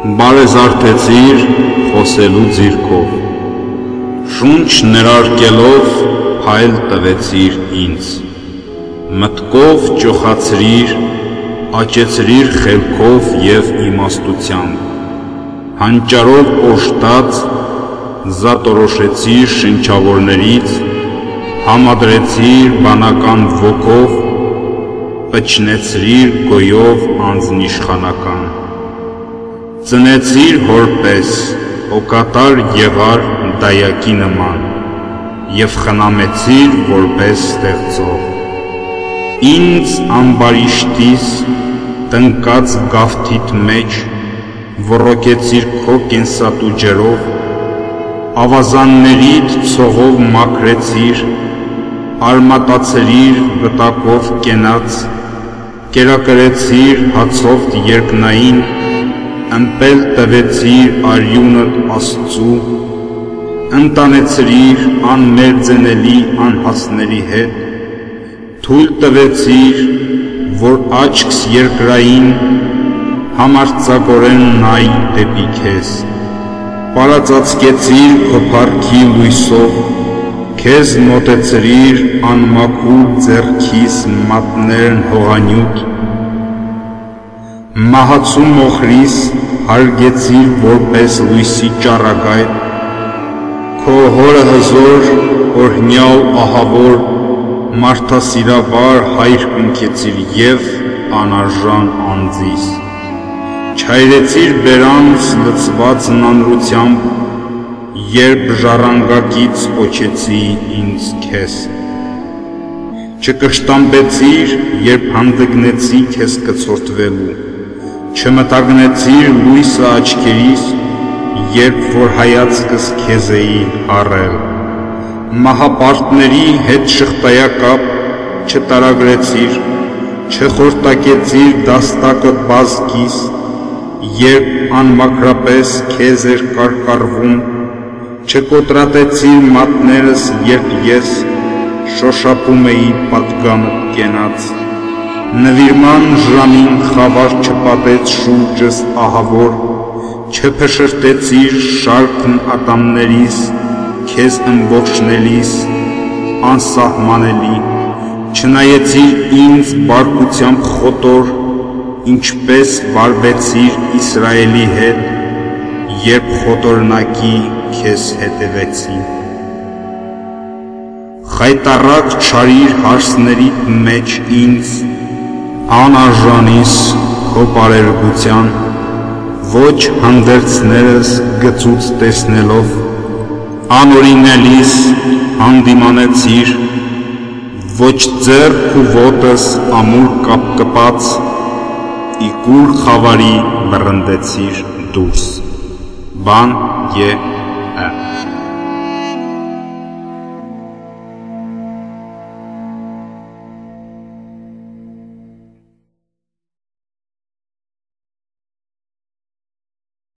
Բարեզարթեցիր խոսելու ձիրքով, շունչ ներարկելով փայլ տվեցիր ինձ, մտքով ճոխացրիր, աճեցրիր խելքով և իմաստությամբ, հանճարով օժտած, զատորոշեցիր շնչավորներից, համադրեցիր բանական ոգով, պչնեցրիր գոյով անձնիշխանական, ծնեցիր հորպես, հոգատար եղար դայակի նման, և խնամեցիր որպես ստեղծող, ինձ ամբարիշտիս տնկած գավթիտ մեջ, ոռոգեցիր քո կենսատու ջրով, ավազաններիդ ցողով մաքրեցիր, արմատացրիր վտակով կենաց, կերակրեցիր հացով երկնային, ըմպել տվեցիր արյունդ Աստծու, ընտանեցրիր անմերձենելի անհասների հետ, թույլ տվեցիր, որ աչքս երկրային համարձակորեն նայ դեպի քեզ, պարածածկեցիր քո փառքի լույսով, քեզ մոտեցրիր անմաքուր ձեռքիս մատներն հողանյութ, մահացու մոխրիս հարգեցիր որպես լույսի ճառագայթ, քո հորը հզոր, օրհնյալ ահավոր, մարդասիրաբար հայր կնքեցիր և անարժան անձիս, չայրեցիր բերանց լցված նանրությամբ, երբ ժառանգակից կոչեցի ինձ քեզ, չկշտամբեցիր, երբ հանդգնեցի քեզ կցորդվելու, չմտագնեցիր լույսը աչքերիս, երբ որ հայացքս քեզ էի առել, մահապարտների հետ շղթայակապ չտարագրեցիր, չխորտակեցիր դաստակդ բազկիս, երբ անմաքրապես քեզ էր կարկառվում, չկոտրատեցիր մատներս, երբ ես շոշափում էի պատգամդ կենաց, նվիրման ժամին խավար չպատեց շուրջս ահավոր, չփշրտեցիր շարքն ատամներիս, քեզ ըմբոշխնելիս, անսահմանելի, չնայեցիր ինձ բարկությամբ խոտոր, ինչպես վարվեցիր Իսրայելի հետ, երբ խոտորնակի քեզ հետևեցի, խայտառակ չարիր հարսների մեջ ինձ, անարժանիս քո բարերգության, ոչ հանդերձներս գծուց տեսնելով, անօրինելիս հանդիմանեցիր, ոչ ձեռք ու ոտս ամուր կապկպած, իգուր խավարի բռնդեցիր դուրս, բան Ե.